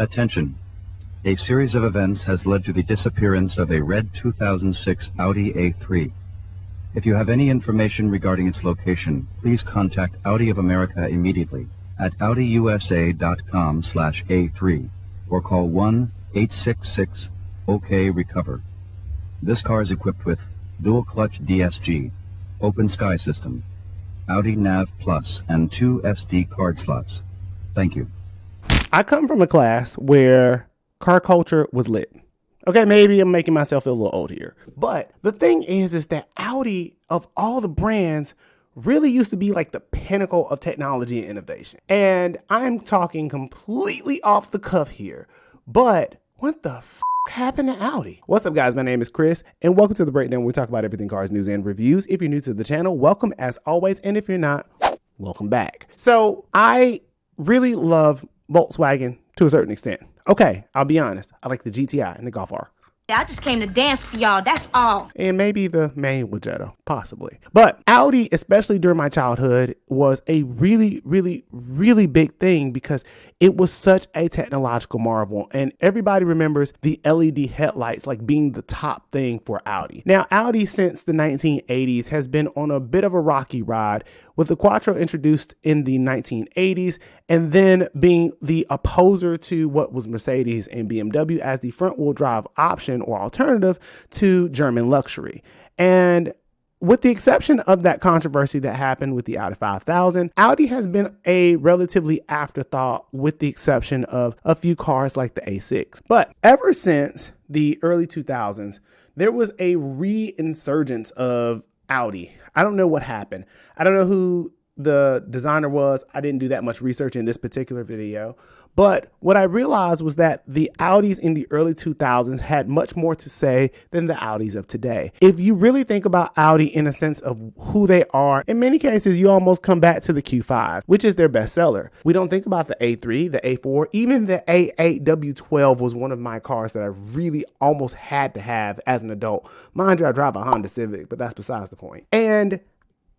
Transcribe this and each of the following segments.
Attention. A series of events has led to the disappearance of a red 2006 Audi A3. If you have any information regarding its location, please contact Audi of America immediately at audiusa.com/A3 or call 1-866-OK-RECOVER. This car is equipped with dual clutch DSG, open sky system, Audi Nav Plus, and 2 SD card slots. Thank you. I come from a class where car culture was lit. Okay, maybe I'm making myself feel a little old here. But the thing is that Audi, of all the brands, really used to be like the pinnacle of technology and innovation. And I'm talking completely off the cuff here. But what the happened to Audi? What's up, guys? My name is Chris, and welcome to The Breakdown, where we talk about everything cars, news, and reviews. If you're new to the channel, welcome as always. And if you're not, welcome back. So I really love Volkswagen to a certain extent. Okay, I'll be honest. I like the GTI and the Golf R. I just came to dance for y'all, that's all. And maybe the manual Jetta, possibly. But Audi, especially during my childhood, was a really, really, really big thing because it was such a technological marvel. And everybody remembers the LED headlights like being the top thing for Audi. Now, Audi since the 1980s has been on a bit of a rocky ride, with the Quattro introduced in the 1980s and then being the opposer to what was Mercedes and BMW as the front-wheel drive option or alternative to German luxury. And with the exception of that controversy that happened with the Audi 5000, Audi has been a relatively afterthought with the exception of a few cars like the A6. But ever since the early 2000s, there was a re-insurgence of Audi. I don't know what happened. I don't know who the designer was. I didn't do that much research in this particular video. But what I realized was that the Audis in the early 2000s had much more to say than the Audis of today. If you really think about Audi in a sense of who they are, in many cases, you almost come back to the Q5, which is their bestseller. We don't think about the A3, the A4, even the A8 W12 was one of my cars that I really almost had to have as an adult. Mind you, I drive a Honda Civic, but that's besides the point. And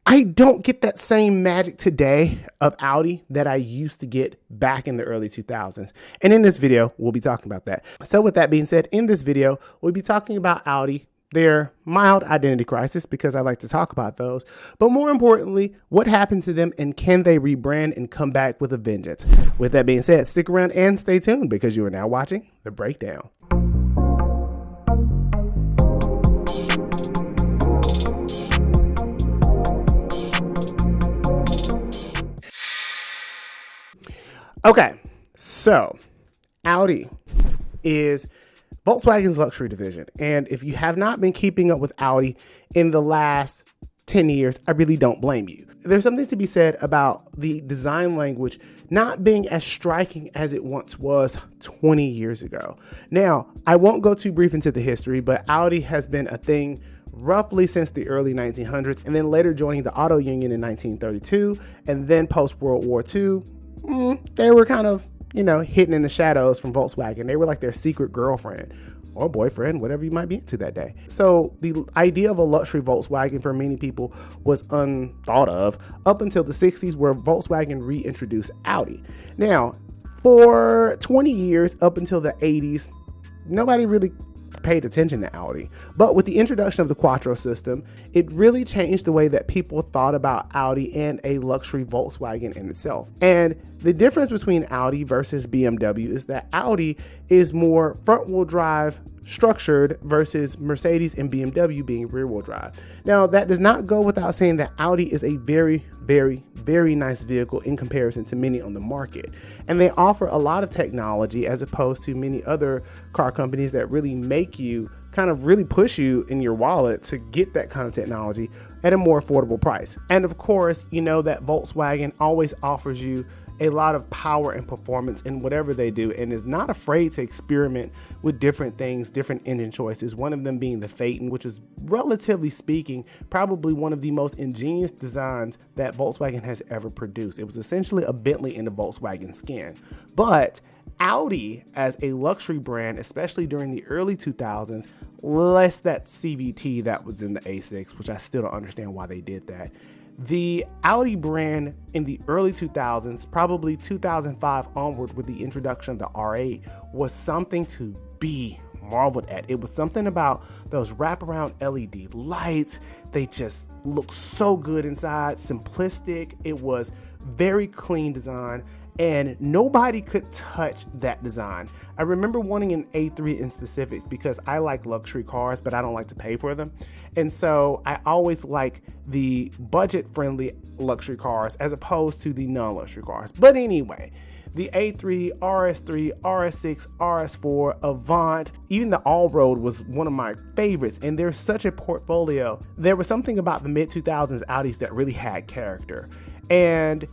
I don't get that same magic today of Audi that I used to get back in the early 2000s. And in this video, we'll be talking about that. So with that being said, in this video, we'll be talking about Audi, their mild identity crisis, because I like to talk about those. But more importantly, what happened to them and can they rebrand and come back with a vengeance? With that being said, stick around and stay tuned because you are now watching The Breakdown. Okay, so Audi is Volkswagen's luxury division. And if you have not been keeping up with Audi in the last 10 years, I really don't blame you. There's something to be said about the design language not being as striking as it once was 20 years ago. Now, I won't go too brief into the history, but Audi has been a thing roughly since the early 1900s, and then later joining the Auto Union in 1932, and then post-World War II, they were kind of, hidden in the shadows from Volkswagen. They were like their secret girlfriend or boyfriend, whatever you might be into that day. So the idea of a luxury Volkswagen for many people was unthought of up until the 60s, where Volkswagen reintroduced Audi. Now, for 20 years up until the 80s, nobody really paid attention to Audi. But with the introduction of the Quattro system, it really changed the way that people thought about Audi and a luxury Volkswagen in itself. And the difference between Audi versus BMW is that Audi is more front-wheel drive structured versus Mercedes and BMW being rear-wheel drive. Now, that does not go without saying that Audi is a very, very, very nice vehicle in comparison to many on the market. And they offer a lot of technology as opposed to many other car companies that really make you kind of really push you in your wallet to get that kind of technology at a more affordable price. And of course, you know that Volkswagen always offers you a lot of power and performance in whatever they do, and is not afraid to experiment with different things, different engine choices. One of them being the Phaeton, which is, relatively speaking, probably one of the most ingenious designs that Volkswagen has ever produced. It was essentially a Bentley in the Volkswagen skin. But Audi, as a luxury brand, especially during the early 2000s, less that CVT that was in the A6, which I still don't understand why they did that. The Audi brand in the early 2000s, probably 2005 onward with the introduction of the R8, was something to be marveled at. It was something about those wraparound LED lights. They just looked so good inside, simplistic. It was very clean design, and nobody could touch that design. I remember wanting an A3 in specifics because I like luxury cars, but I don't like to pay for them. And so I always like the budget-friendly luxury cars as opposed to the non-luxury cars. But anyway, the A3, RS3, RS6, RS4, Avant, even the All-Road was one of my favorites, and there's such a portfolio. There was something about the mid-2000s Audis that really had character. And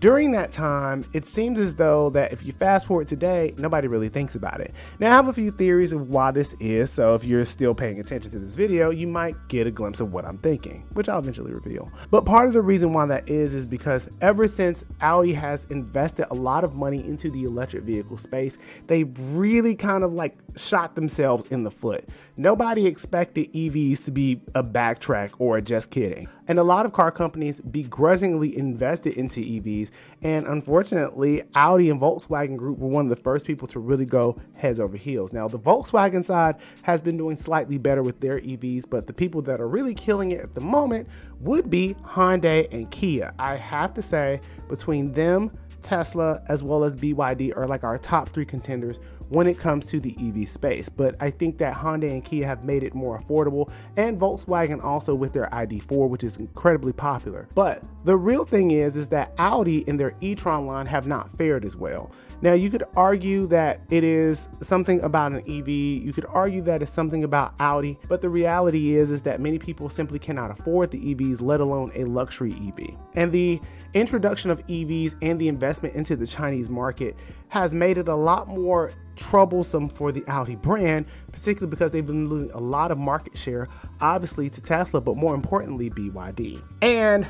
during that time, it seems as though that if you fast forward today, nobody really thinks about it. Now, I have a few theories of why this is, so if you're still paying attention to this video, you might get a glimpse of what I'm thinking, which I'll eventually reveal. But part of the reason why that is because ever since Audi has invested a lot of money into the electric vehicle space, they've really kind of like shot themselves in the foot. Nobody expected EVs to be a backtrack or a just kidding. And a lot of car companies begrudgingly invested into EVs. And unfortunately, Audi and Volkswagen Group were one of the first people to really go heads over heels. Now, the Volkswagen side has been doing slightly better with their EVs, but the people that are really killing it at the moment would be Hyundai and Kia. I have to say, between them, Tesla, as well as BYD are like our top three contenders when it comes to the EV space. But I think that Hyundai and Kia have made it more affordable, and Volkswagen also with their ID4, which is incredibly popular. But the real thing is that Audi and their e-tron line have not fared as well. Now, you could argue that it is something about an EV, you could argue that it's something about Audi, but the reality is that many people simply cannot afford the EVs, let alone a luxury EV. And the introduction of EVs and the investment into the Chinese market has made it a lot more troublesome for the Audi brand, particularly because they've been losing a lot of market share, obviously to Tesla, but more importantly, BYD. And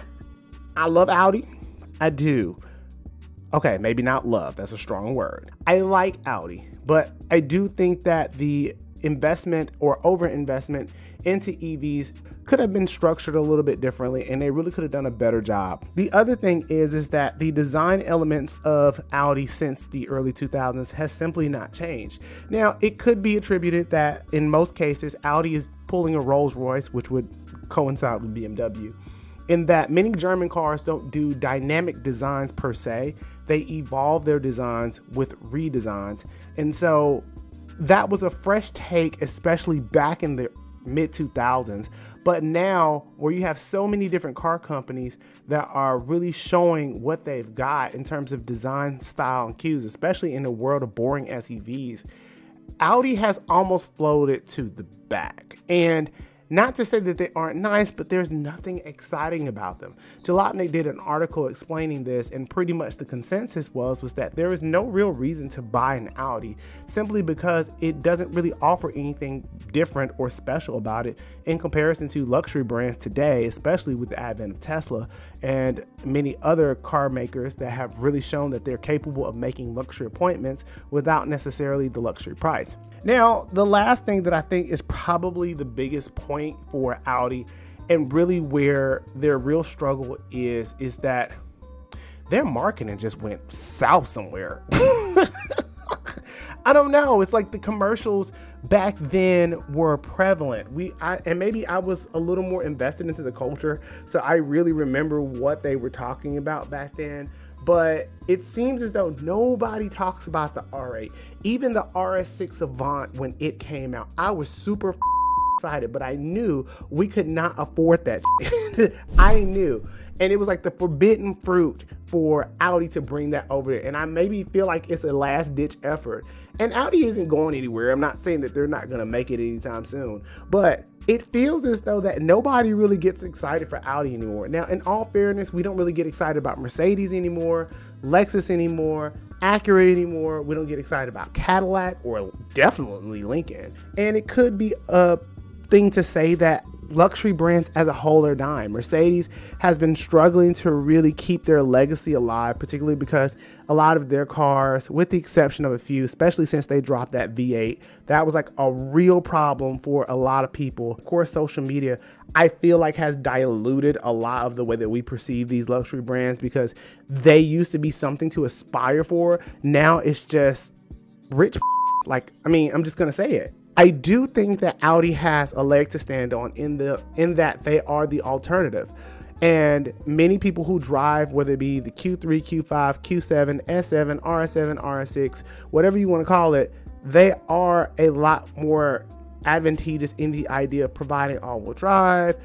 I love Audi, I do. Okay, maybe not love, that's a strong word. I like Audi, but I do think that the investment or overinvestment into EVs could have been structured a little bit differently, and they really could have done a better job. The other thing is that the design elements of Audi since the early 2000s has simply not changed. Now, it could be attributed that in most cases, Audi is pulling a Rolls-Royce, which would coincide with BMW, in that many German cars don't do dynamic designs per se. They evolve their designs with redesigns. And so that was a fresh take, especially back in the mid 2000s. But now, where you have so many different car companies that are really showing what they've got in terms of design, style, and cues, especially in the world of boring SUVs, Audi has almost floated to the back. And not to say that they aren't nice, but there's nothing exciting about them. Jalopnik did an article explaining this, and pretty much the consensus was that there is no real reason to buy an Audi simply because it doesn't really offer anything different or special about it in comparison to luxury brands today, especially with the advent of Tesla and many other car makers that have really shown that they're capable of making luxury appointments without necessarily the luxury price. Now, the last thing that I think is probably the biggest point for Audi, and really where their real struggle is that their marketing just went south somewhere. I don't know. It's like the commercials back then were prevalent. And maybe I was a little more invested into the culture, so I really remember what they were talking about back then. But it seems as though nobody talks about the R8. Even the RS6 Avant, when it came out, I was super excited, but I knew we could not afford that shit. I knew. And it was like the forbidden fruit for Audi to bring that over there. And I maybe feel like it's a last ditch effort. And Audi isn't going anywhere. I'm not saying that they're not going to make it anytime soon, but it feels as though that nobody really gets excited for Audi anymore. Now, in all fairness, we don't really get excited about Mercedes anymore, Lexus anymore, Acura anymore. We don't get excited about Cadillac or definitely Lincoln. And it could be a thing to say that luxury brands as a whole are dying. Mercedes has been struggling to really keep their legacy alive, particularly because a lot of their cars, with the exception of a few, especially since they dropped that V8, that was like a real problem for a lot of people. Of course, social media, I feel like, has diluted a lot of the way that we perceive these luxury brands, because they used to be something to aspire for. Now it's just rich. Like, I mean, I'm just going to say it. I do think that Audi has a leg to stand on in that they are the alternative. And many people who drive, whether it be the Q3, Q5, Q7, S7, RS7, RS6, whatever you want to call it, they are a lot more advantageous in the idea of providing all-wheel drive,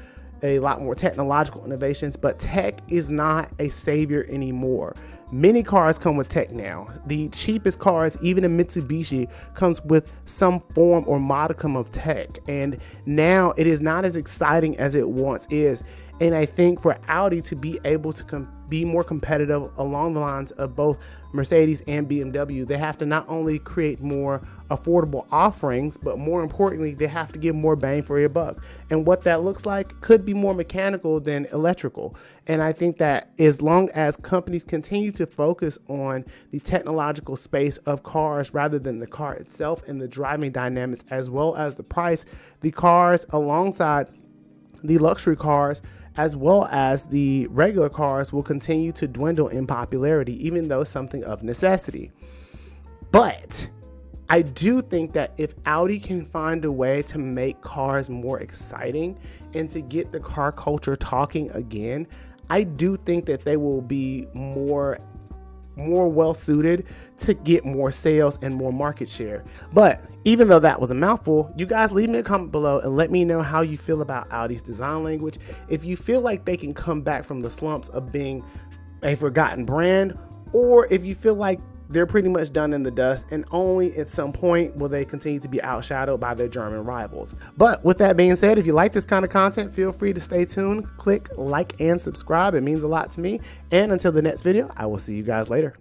a lot more technological innovations, but tech is not a savior anymore. Many cars come with tech now. The cheapest cars, even a Mitsubishi, comes with some form or modicum of tech. And now it is not as exciting as it once is. And I think for Audi to be able to be more competitive along the lines of both Mercedes and BMW, they have to not only create more affordable offerings, but more importantly, they have to give more bang for your buck. And what that looks like could be more mechanical than electrical. And I think that as long as companies continue to focus on the technological space of cars rather than the car itself and the driving dynamics as well as the price, the cars alongside the luxury cars as well as the regular cars will continue to dwindle in popularity, even though it's something of necessity. But I do think that if Audi can find a way to make cars more exciting and to get the car culture talking again, I do think that they will be more well suited to get more sales and more market share. But even though that was a mouthful, you guys leave me a comment below and let me know how you feel about Audi's design language. If you feel like they can come back from the slumps of being a forgotten brand, or if you feel like they're pretty much done in the dust and only at some point will they continue to be outshadowed by their German rivals. But with that being said, if you like this kind of content, feel free to stay tuned, click like and subscribe. It means a lot to me. And until the next video, I will see you guys later.